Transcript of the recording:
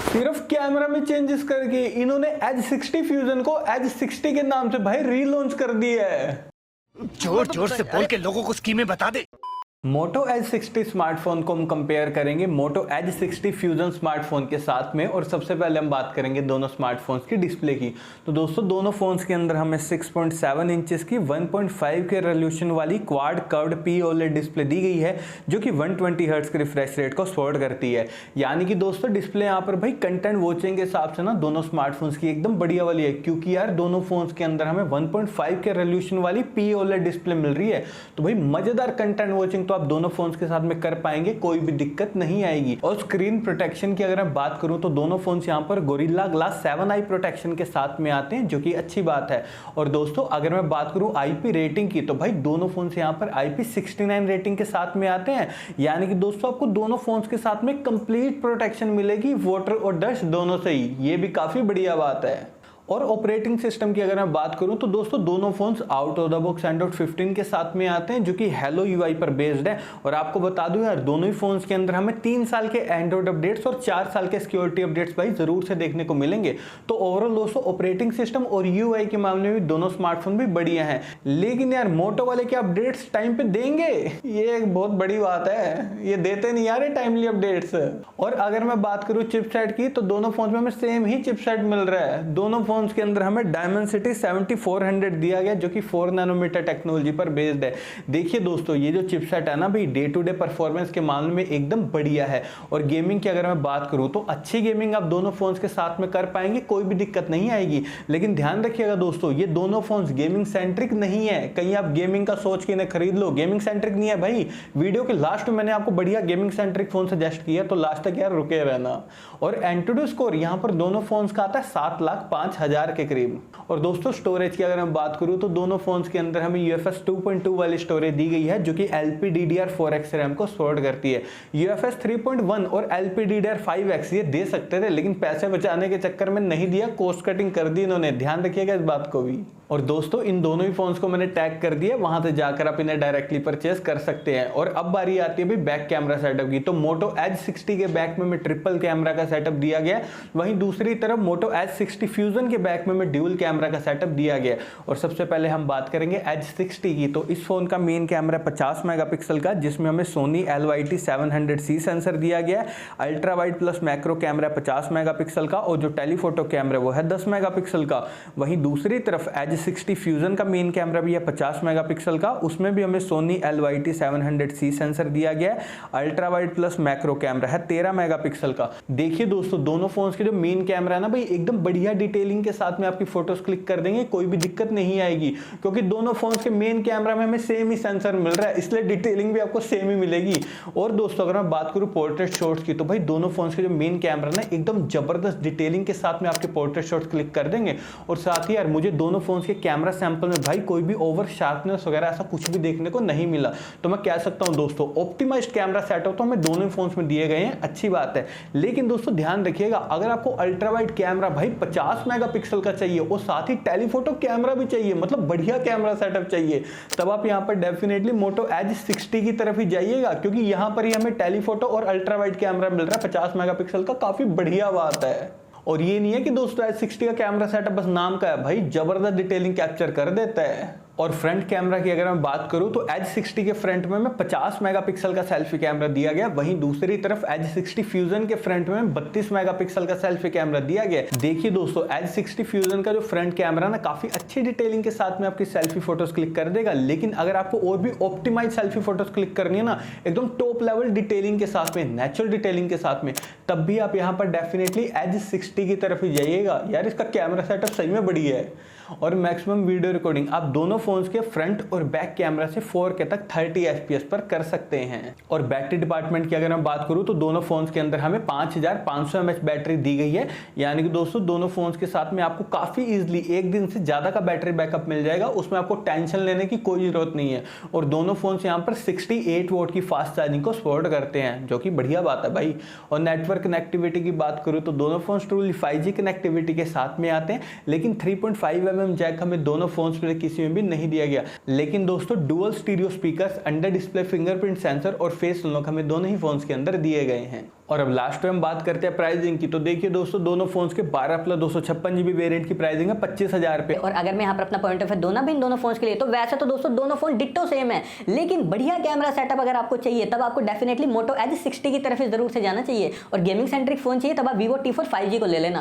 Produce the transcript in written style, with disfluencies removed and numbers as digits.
सिर्फ कैमरा में चेंजेस करके इन्होंने एज 60 फ्यूजन को एज 60 के नाम से भाई रीलॉन्च कर दिया है। जोर जोर से बोल के लोगों को स्कीमें बता दे। मोटो H60 स्मार्टफोन को हम कंपेयर करेंगे मोटो H60 फ्यूजन स्मार्टफोन के साथ में, और सबसे पहले हम बात करेंगे दोनों स्मार्टफोन्स की डिस्प्ले की। तो दोस्तों दोनों फोन्स के अंदर हमें 6.7 इंचेस की 1.5 के रेजोल्यूशन वाली quad curved P OLED display दी गई है, जो कि 120 हर्ट्ज के रिफ्रेश रेट को सपोर्ट करती है। यानी कि दोस्तों डिस्प्ले यहाँ पर भाई कंटेंट वॉचिंग के हिसाब से ना दोनों स्मार्टफोन्स की एकदम बढ़िया वाली है, क्योंकि यार दोनों फोन्स के अंदर हमें 1.5 के रेजोल्यूशन वाली पी ओलेड डिस्प्ले मिल रही है। तो भाई मजेदार कंटेंट वॉचिंग तो आप दोनों फोन्स के साथ में कर पाएंगे, कोई भी दिक्कत नहीं आएगी। और स्क्रीन प्रोटेक्शन की अगर मैं बात करूं तो दोनों फोन्स यहां पर गोरिल्ला ग्लास 7 आई प्रोटेक्शन के साथ में आते हैं, जो कि अच्छी बात है। और दोस्तों अगर मैं बात करूं आईपी रेटिंग की, तो भाई दोनों फोन्स यहां पर IP69 रेटिंग के साथ में आते हैं। यानी कि दोस्तों आपको दोनों फोन्स के साथ में कंप्लीट प्रोटेक्शन मिलेगी वाटर और डस्ट दोनों से ही, ये भी काफी बढ़िया बात है। और ऑपरेटिंग सिस्टम की अगर मैं बात करूं तो दोस्तों दोनों phones out of the box Android 15 के साथ में आते हैं, जो कि हेलो UI पर बेस्ड है। और आपको बता दूं यार दोनों ही फोन्स के अंदर हमें 3 साल के एंड्रॉइड अपडेट्स और 4 साल के सिक्योरिटी अपडेट्स भाई जरूर से देखने को मिलेंगे। तो ओवरऑल दोस्तों ऑपरेटिंग सिस्टम और UI के मामले में दोनों स्मार्टफोन भी बढ़िया हैं। लेकिन यार मोटो वाले के अपडेट्स टाइम पे देंगे, ये एक बहुत बड़ी बात है, ये देते नहीं यार टाइमली अपडेट्स। और अगर मैं बात करूं चिपसेट की, तो दोनों फोन्स में हमें सेम ही चिपसेट मिल रहा है। दोनों फोन्स के अंदर हमें Dimensity 7400 दिया गया, जो कि 4 नैनोमीटर टेक्नोलॉजी पर बेस्ड है। देखिए दोस्तों ये जो चिपसेट है ना भाई डे टू डे परफॉर्मेंस के मामले में एकदम बढ़िया है। और गेमिंग की अगर मैं बात करूं तो अच्छी गेमिंग आप दोनों फोन्स के साथ में कर पाएंगे, कोई भी दिक्कत नहीं आएगी। लेकिन ध्यान रखिएगा दोस्तों ये दोनों फोन्स गेमिंग सेंट्रिक नहीं है, कहीं आप गेमिंग का सोच के इन्हें खरीद लो, गेमिंग सेंट्रिक नहीं है भाई। वीडियो के लास्ट में मैंने आपको बढ़िया गेमिंग सेंट्रिक फोन सजेस्ट किया, तो लास्ट तक यार रुके रहना। और एंटूडू स्कोर यहाँ पर दोनों फोन्स का आता है 7,05,000 के करीब। और दोस्तों स्टोरेज की अगर मैं बात करूं तो दोनों फोन्स के अंदर हमें UFS 2.2 वाली स्टोरेज दी गई है, जो कि LPDDR4X रैम को सपोर्ट करती है। UFS 3.1 और LPDDR5X ये दे सकते थे, लेकिन पैसे बचाने के चक्कर में नहीं दिया, कॉस्ट कटिंग कर दी इन्होंने, ध्यान रखिएगा इस बात को भी। और दोस्तों इन दोनों ही फोन्स को मैंने टैग कर दिया, वहां से जाकर आप इन्हें डायरेक्टली परचेस कर सकते हैं। और अब बारी आती है भाई बैक कैमरा सेटअप की। तो मोटो H60 के बैक में ट्रिपल कैमरा का सेटअप दिया गया, वहीं दूसरी तरफ मोटो H60 फ्यूजन के बैक में ड्यूल कैमरा का सेटअप दिया गया। और सबसे पहले हम बात करेंगे H60 की। तो इस फोन का मेन कैमरा 50 मेगापिक्सल का, जिसमें हमें सोनी LYT700C सेंसर दिया गया है। Ultra wide plus macro camera 50 megapixel का, और जो टेलीफोटो कैमरा वो है 10 मेगापिक्सल का। वहीं दूसरी तरफ H60 फ्यूजन का मेन कैमरा भी है 50 मेगापिक्सल का, उसमें भी हमें सोनी LYT700C सेंसर दिया गया है। Ultra wide plus macro camera है 13 मेगापिक्सल का। देखिए दोस्तों दोनों फोन्स के जो मेन कैमरा है ना भाई एकदम बढ़िया डिटेलिंग के साथ में आपकी फोटोज क्लिक कर देंगे, कोई भी दिक्कत नहीं आएगी, क्योंकि दोनों फोन्स के मेन कैमरा में हमें सेम ही सेंसर मिल रहा है, इसलिए डिटेलिंग भी आपको सेम ही मिलेगी। और दोस्तों अगर मैं बात करूं पोर्ट्रेट शॉट्स की, तो भाई दोनों फोन्स के जो मेन कैमरा ना एकदम जबरदस्त डिटेलिंग के साथ में आपके पोर्ट्रेट शॉट्स क्लिक कर देंगे। और साथ ही यार मुझे दोनों फोन्स के कैमरा सैंपल में भाई कोई भी ओवर शार्पनेस वगैरह ऐसा कुछ भी देखने को नहीं मिला। तो मैं कह सकता हूं दोस्तों ऑप्टिमाइज्ड कैमरा सेटअप तो हमें दोनों फोन्स में दिए गए हैं, अच्छी बात है। लेकिन दोस्तों ध्यान रखिएगा अगर आपको अल्ट्रा वाइड कैमरा भाई 50 मेगापिक्सल का चाहिए और साथ ही टेलीफोटो कैमरा भी चाहिए, मतलब बढ़िया कैमरा सेटअप चाहिए, तब आप यहां पर डेफिनेटली मोटो H60 की तरफ ही जाइएगा, क्योंकि यहां पर ही हमें टेलीफोटो और अल्ट्रा वाइड कैमरा मिल रहा है 50 मेगापिक्सल का, काफी बढ़िया बात है। और ये नहीं है कि दोस्तों H60 का कैमरा सेटअप बस नाम का है, भाई जबरदस्त डिटेलिंग कैप्चर कर देता है। और फ्रंट कैमरा की अगर मैं बात करूं तो H60 के फ्रंट में 50 मेगापिक्सल का सेल्फी कैमरा दिया गया, वहीं दूसरी तरफ H60 फ्यूजन के फ्रंट में 32 मेगापिक्सल का सेल्फी कैमरा दिया गया। देखिए दोस्तों H60 फ्यूजन का जो फ्रंट कैमरा ना काफी अच्छी डिटेलिंग के साथ में आपकी सेल्फी फोटोज क्लिक कर देगा, लेकिन अगर आपको और भी ऑप्टिमाइज सेल्फी फोटोज क्लिक करनी है ना एकदम टॉप लेवल डिटेलिंग के साथ में, नेचुरल डिटेलिंग के साथ में, तब भी आप यहाँ पर डेफिनेटली H60 की तरफ ही जाइएगा। यार इसका कैमरा सेटअप सही में बढ़िया है। और मैक्सिमम वीडियो रिकॉर्डिंग आप दोनों फोन्स के फ्रंट और बैक कैमरा से 4K तक 30 FPS पर कर सकते हैं। और बैटरी डिपार्टमेंट की अगर मैं बात करूं तो दोनों फोन्स के अंदर हमें 5500 mAh बैटरी दी गई है, यानी कि दोस्तों दोनों फोन्स के साथ में आपको काफी इजीली 1 दिन से ज्यादा का बैटरी बैकअप मिल जाएगा, उसमें आपको टेंशन लेने की कोई जरूरत नहीं है। और दोनों फोन्स यहाँ पर 68 वोल्ट की फास्ट चार्जिंग को सपोर्ट करते हैं, जो कि बढ़िया बात है भाई। और नेटवर्क कनेक्टिविटी की बात करूं तो दोनों फोन्स ट्रूली 5G कनेक्टिविटी के साथ में आते हैं, लेकिन 3.5 mm जैक हमें दोनों फोन्स में किसी में भी नहीं दिया गया, लेकिन दोस्तों dual stereo speakers, under display fingerprint sensor और फेस अनलॉक हमें दोनों ही फोन्स के अंदर दिए गए हैं। और अब लास्ट में हम बात करते हैं प्राइसिंग की। तो देखिए दोस्तों, दोनों फोन्स के 12+256 GB वेरिएंट की प्राइसिंग है 25,000 पे। और अगर मैं यहाँ पर अपना पॉइंट ऑफ व्यू दोनों भी इन दोनों फोन्स के लिए, तो वैसे तो दोस्तों दोनों फोन डिट्टो सेम है, लेकिन बढ़िया कैमरा सेटअप अगर आपको चाहिए तब आपको डेफिनेटली मोटो एज 60 की तरफ जरूर से जाना चाहिए, और गेमिंग सेंट्रिक फोन चाहिए तब आप Vivo T4 5G को ले लेना।